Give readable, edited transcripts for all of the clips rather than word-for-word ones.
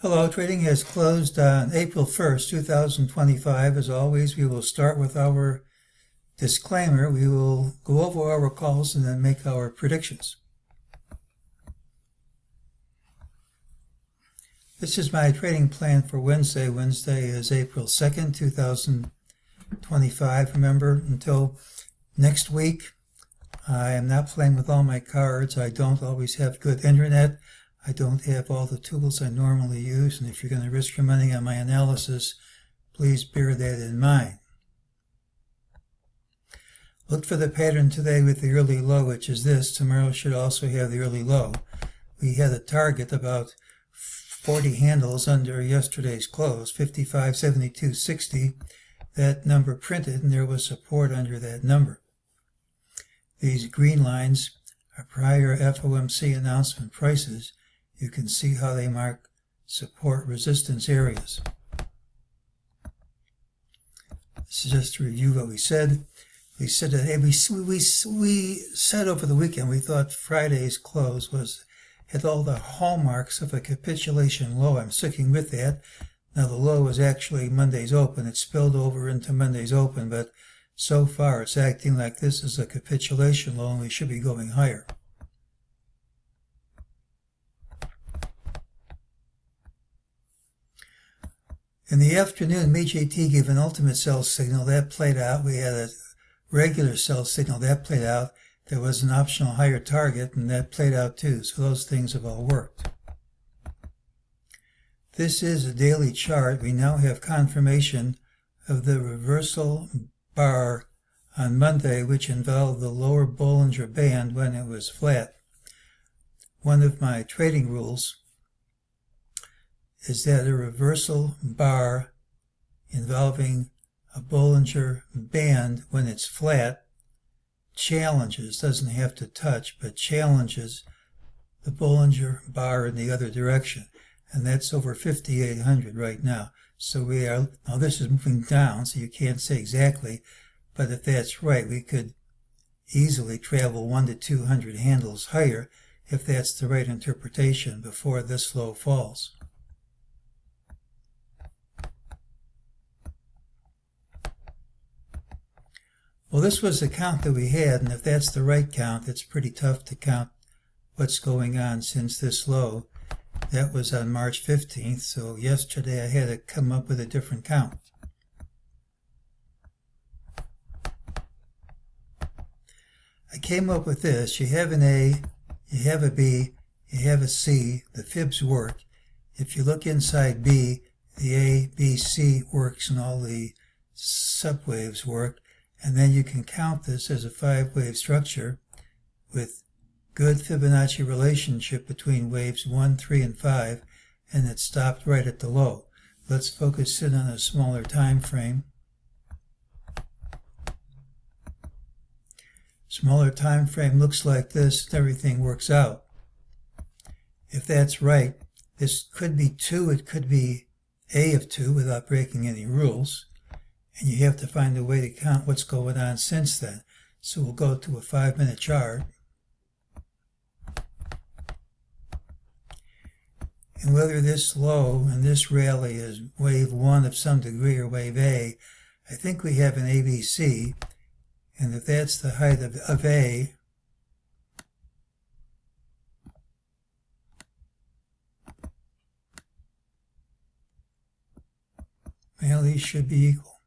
Hello, trading has closed on April 1st, 2025. As always, we will start with our disclaimer. We will go over our calls and then make our predictions. This is my trading plan for Wednesday. Wednesday is April 2nd, 2025. Remember, until next week, I am not playing with all my cards. I don't always have good internet. I don't have all the tools I normally use, and if you're going to risk your money on my analysis, please bear that in mind. Look for the pattern today with the early low, which is this. Tomorrow should also have the early low. We had a target about 40 handles under yesterday's close, 55.7260. That number printed, and there was support under that number. These green lines are prior FOMC announcement prices. You can see how they mark support resistance areas. This is just to review what we said. We said that we said over the weekend we thought Friday's close had all the hallmarks of a capitulation low. I'm sticking with that. Now the low was actually Monday's open. It spilled over into Monday's open, but so far it's acting like this is a capitulation low and we should be going higher. In the afternoon, MEJT gave an ultimate sell signal. That played out. We had a regular sell signal. That played out. There was an optional higher target, and that played out too. So those things have all worked. This is a daily chart. We now have confirmation of the reversal bar on Monday, which involved the lower Bollinger Band when it was flat. One of my trading rules is that a reversal bar involving a Bollinger Band when it's flat challenges, doesn't have to touch, but challenges the Bollinger bar in the other direction. And that's over 5,800 right now. So now this is moving down, so you can't say exactly, but if that's right, we could easily travel 100 to 200 handles higher if that's the right interpretation before this low falls. Well, this was the count that we had, and if that's the right count, it's pretty tough to count what's going on since this low. That was on March 15th, so yesterday I had to come up with a different count. I came up with this. You have an A, you have a B, you have a C. The fibs work. If you look inside B, the A, B, C works and all the subwaves work. And then you can count this as a 5-wave structure with good Fibonacci relationship between waves 1, 3, and 5, and it stopped right at the low. Let's focus in on a smaller time frame. Smaller time frame looks like this, and everything works out. If that's right, this could be 2, it could be A of 2 without breaking any rules. And you have to find a way to count what's going on since then. So we'll go to a 5-minute chart. And whether this low and this rally is wave 1 of some degree or wave A, I think we have an ABC. And if that's the height of A, well, these should be equal.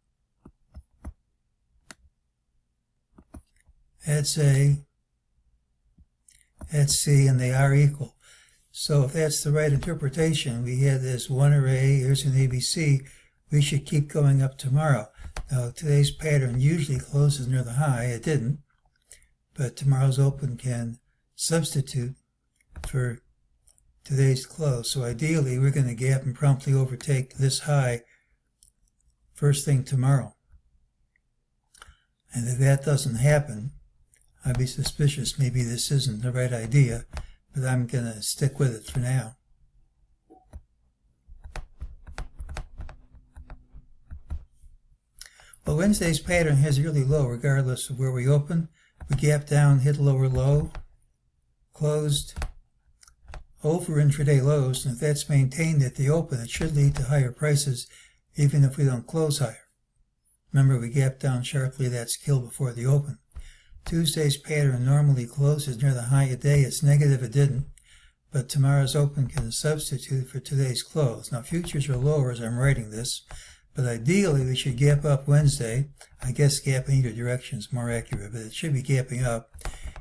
That's A, that's C, and they are equal. So if that's the right interpretation, we had this 1 or A, here's an ABC, we should keep going up tomorrow. Now today's pattern usually closes near the high, it didn't, but tomorrow's open can substitute for today's close. So ideally we're going to gap and promptly overtake this high first thing tomorrow. And if that doesn't happen, I'd be suspicious. Maybe this isn't the right idea, but I'm going to stick with it for now. Well, Wednesday's pattern has a really low regardless of where we open. We gap down, hit lower low, closed, over intraday lows, and if that's maintained at the open, it should lead to higher prices even if we don't close higher. Remember, we gapped down sharply, that's kill before the open. Tuesday's pattern normally closes near the high of day. It's negative it didn't, but tomorrow's open can substitute for today's close. Now, futures are lower as I'm writing this, but ideally we should gap up Wednesday. I guess gap in either direction is more accurate, but it should be gapping up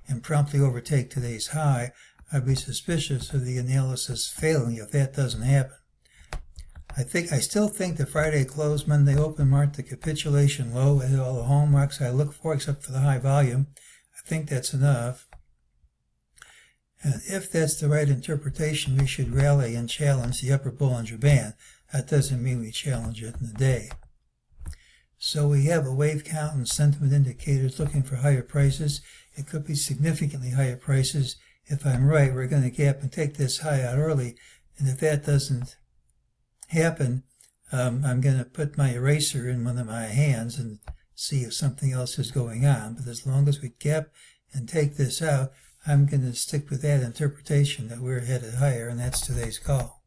and promptly overtake today's high. I'd be suspicious of the analysis failing if that doesn't happen. I still think the Friday close, Monday open marked the capitulation low at all the hallmarks I look for except for the high volume. I think that's enough. And if that's the right interpretation, we should rally and challenge the upper Bollinger Band. That doesn't mean we challenge it in the day. So we have a wave count and sentiment indicators looking for higher prices. It could be significantly higher prices. If I'm right, we're going to gap and take this high out early. And if that doesn't happen, I'm going to put my eraser in one of my hands and see if something else is going on. But as long as we gap and take this out, I'm going to stick with that interpretation that we're headed higher, and that's today's call.